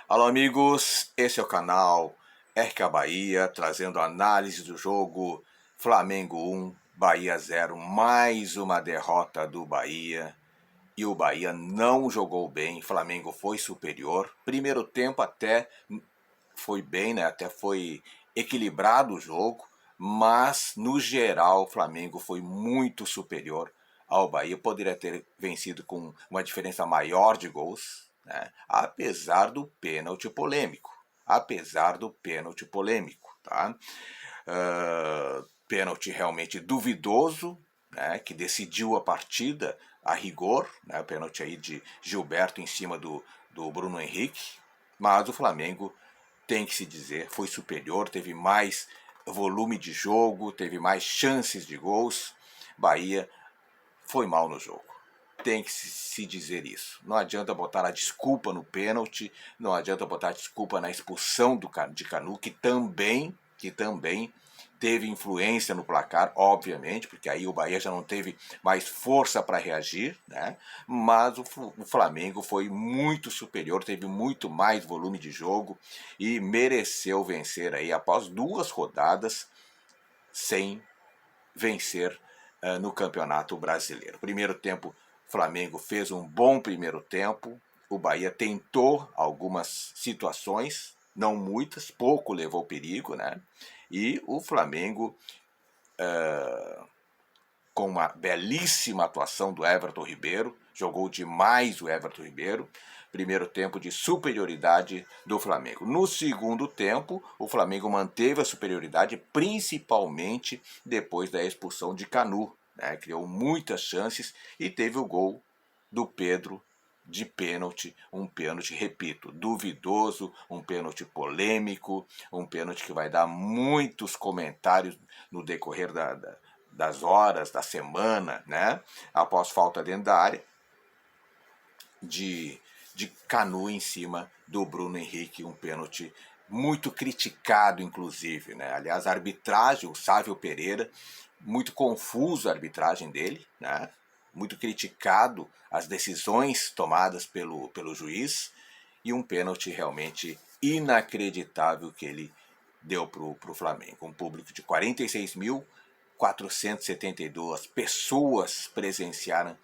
Alô amigos, esse é o canal RK Bahia, trazendo análise do jogo Flamengo 1, Bahia 0, mais uma derrota do Bahia. E o Bahia não jogou bem, Flamengo foi superior. Primeiro tempo até foi bem, né? Até foi equilibrado o jogo, mas no geral o Flamengo foi muito superior ao Bahia. Poderia ter vencido com uma diferença maior de gols, né? Apesar do pênalti polêmico. Apesar do pênalti polêmico, tá? Pênalti realmente duvidoso, né, que decidiu a partida a rigor, né, o pênalti aí de Gilberto em cima do Bruno Henrique, mas o Flamengo, tem que se dizer, foi superior, teve mais volume de jogo, teve mais chances de gols. Bahia foi mal no jogo. Tem que se dizer isso. Não adianta botar a desculpa no pênalti, não adianta botar a desculpa na expulsão de Canu, que também teve influência no placar, obviamente, porque aí o Bahia já não teve mais força para reagir, né? Mas o Flamengo foi muito superior, teve muito mais volume de jogo e mereceu vencer aí após 2 rodadas sem vencer no Campeonato Brasileiro. Primeiro tempo, o Flamengo fez um bom primeiro tempo, o Bahia tentou algumas situações, não muitas, pouco levou perigo, né? E o Flamengo, com uma belíssima atuação do Everton Ribeiro, jogou demais o Everton Ribeiro, primeiro tempo de superioridade do Flamengo. No segundo tempo, o Flamengo manteve a superioridade, principalmente depois da expulsão de Canu, né? Criou muitas chances e teve o gol do Pedro de pênalti, um pênalti, repito, duvidoso, um pênalti polêmico, um pênalti que vai dar muitos comentários no decorrer das horas, da semana, né? Após falta dentro da área de Canu em cima do Bruno Henrique, um pênalti muito criticado, inclusive, né? Aliás, a arbitragem, o Sávio Pereira, muito confuso a arbitragem dele, né? Muito criticado as decisões tomadas pelo juiz, e um pênalti realmente inacreditável que ele deu para o Flamengo. Um público de 46.472 pessoas presenciaram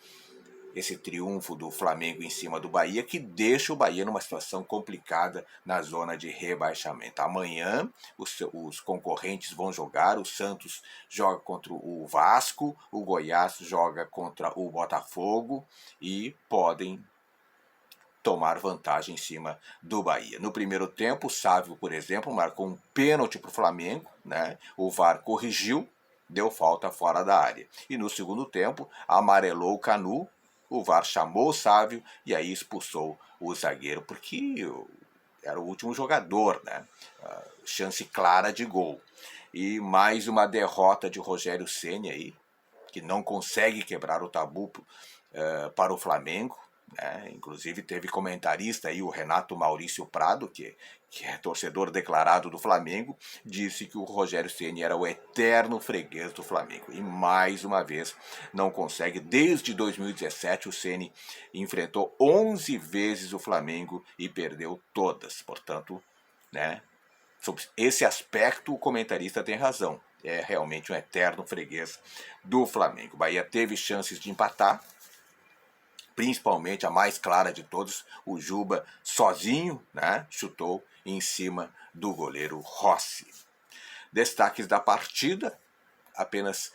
esse triunfo do Flamengo em cima do Bahia, que deixa o Bahia numa situação complicada na zona de rebaixamento. Amanhã os concorrentes vão jogar, o Santos joga contra o Vasco, o Goiás joga contra o Botafogo e podem tomar vantagem em cima do Bahia. No primeiro tempo, o Sávio, por exemplo, marcou um pênalti para o Flamengo, né? O VAR corrigiu, deu falta fora da área. E no segundo tempo, amarelou o Canu, o VAR chamou o Sávio e aí expulsou o zagueiro, porque era o último jogador, né? Chance clara de gol. E mais uma derrota de Rogério Ceni aí, que não consegue quebrar o tabu para o Flamengo. Né? Inclusive teve comentarista aí, o Renato Maurício Prado, que é torcedor declarado do Flamengo, disse que o Rogério Ceni era o eterno freguês do Flamengo. E mais uma vez não consegue. Desde 2017 o Ceni enfrentou 11 vezes o Flamengo e perdeu todas. Portanto, né, sobre esse aspecto o comentarista tem razão. É realmente um eterno freguês do Flamengo. O Bahia teve chances de empatar, principalmente a mais clara de todos, o Juba sozinho, né, chutou em cima do goleiro Rossi. Destaques da partida, apenas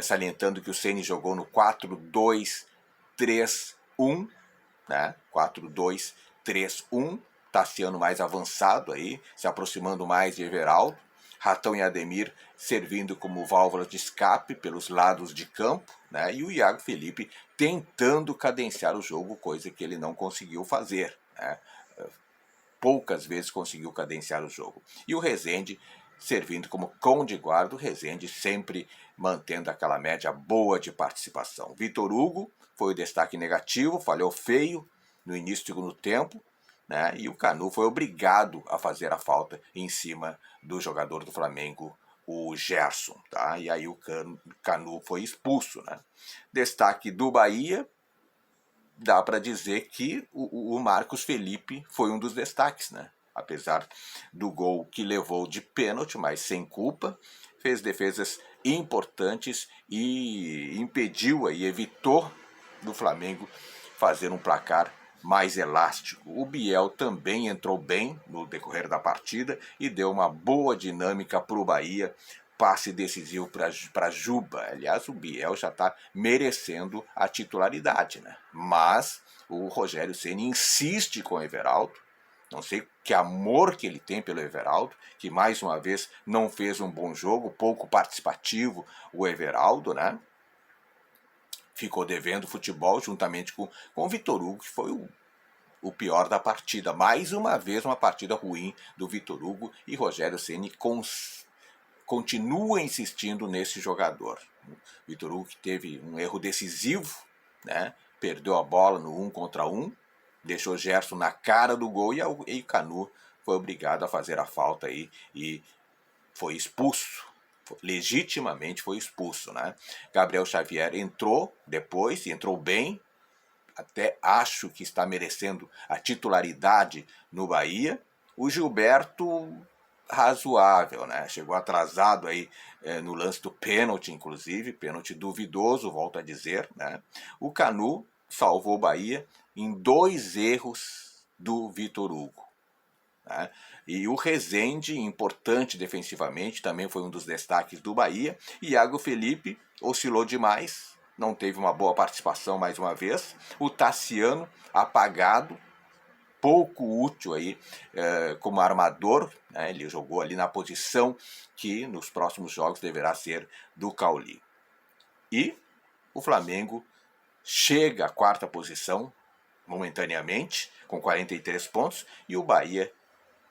salientando que o Ceni jogou no 4-2-3-1, né, 4-2-3-1, Tassiano mais avançado aí, se aproximando mais de Everaldo, Ratão e Ademir servindo como válvulas de escape pelos lados de campo, né? E o Iago Felipe tentando cadenciar o jogo, coisa que ele não conseguiu fazer, né? Poucas vezes conseguiu cadenciar o jogo. E o Rezende servindo como cão de guarda, o Rezende sempre mantendo aquela média boa de participação. Vitor Hugo foi o destaque negativo, falhou feio no início do segundo tempo, né? E o Canu foi obrigado a fazer a falta em cima do jogador do Flamengo, o Gerson, tá? E aí o Canu foi expulso, né? Destaque do Bahia, dá para dizer que o Marcos Felipe foi um dos destaques, né? Apesar do gol que levou de pênalti, mas sem culpa, fez defesas importantes e impediu aí, evitou do Flamengo fazer um placar mais elástico. O Biel também entrou bem no decorrer da partida e deu uma boa dinâmica para o Bahia, passe decisivo para Juba. Aliás, o Biel já está merecendo a titularidade, né? Mas o Rogério Ceni insiste com o Everaldo. Não sei que amor que ele tem pelo Everaldo, que mais uma vez não fez um bom jogo, pouco participativo o Everaldo, né? Ficou devendo futebol juntamente com o Vitor Hugo, que foi o pior da partida. Mais uma vez uma partida ruim do Vitor Hugo, e Rogério Ceni continua insistindo nesse jogador. O Vitor Hugo que teve um erro decisivo, né? Perdeu a bola no 1 contra 1, deixou Gerson na cara do gol e o Canu foi obrigado a fazer a falta aí e foi expulso. Legitimamente foi expulso, né? Gabriel Xavier entrou depois, entrou bem, até acho que está merecendo a titularidade no Bahia. O Gilberto, razoável, né? Chegou atrasado aí no lance do pênalti, inclusive, pênalti duvidoso, volto a dizer, né? O Canu salvou o Bahia em 2 erros do Vitor Hugo, né? E o Rezende, importante defensivamente, também foi um dos destaques do Bahia. Iago Felipe oscilou demais, não teve uma boa participação mais uma vez. O Tassiano, apagado, pouco útil aí como armador, né? Ele jogou ali na posição que nos próximos jogos deverá ser do Cauli. E o Flamengo chega à 4ª posição momentaneamente, com 43 pontos, e o Bahia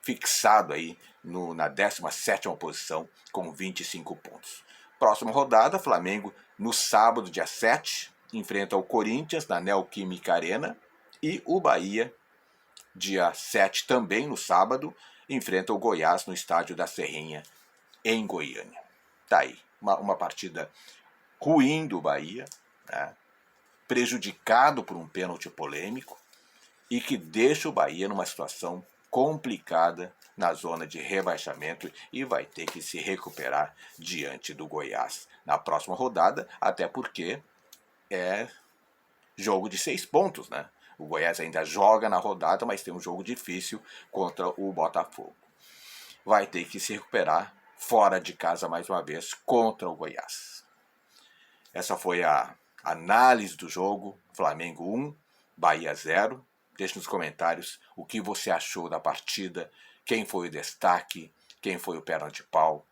fixado aí na 17ª posição com 25 pontos. Próxima rodada, Flamengo no sábado, dia 7, enfrenta o Corinthians na Neoquímica Arena, e o Bahia, dia 7 também no sábado, enfrenta o Goiás no estádio da Serrinha, em Goiânia. Tá aí, uma partida ruim do Bahia, né? Prejudicado por um pênalti polêmico, e que deixa o Bahia numa situação complicada na zona de rebaixamento e vai ter que se recuperar diante do Goiás na próxima rodada, até porque é jogo de 6 pontos, né? O Goiás ainda joga na rodada, mas tem um jogo difícil contra o Botafogo. Vai ter que se recuperar fora de casa mais uma vez contra o Goiás. Essa foi a análise do jogo. Flamengo 1, Bahia 0. Deixe nos comentários o que você achou da partida, quem foi o destaque, quem foi o perna de pau,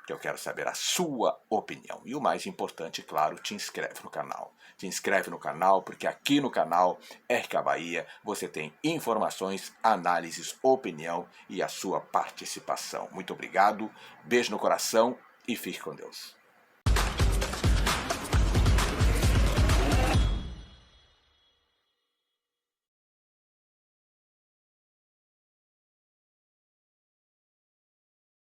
que eu quero saber a sua opinião. E o mais importante, claro, te inscreve no canal. Te inscreve no canal, porque aqui no canal RK Bahia você tem informações, análises, opinião e a sua participação. Muito obrigado, beijo no coração e fique com Deus.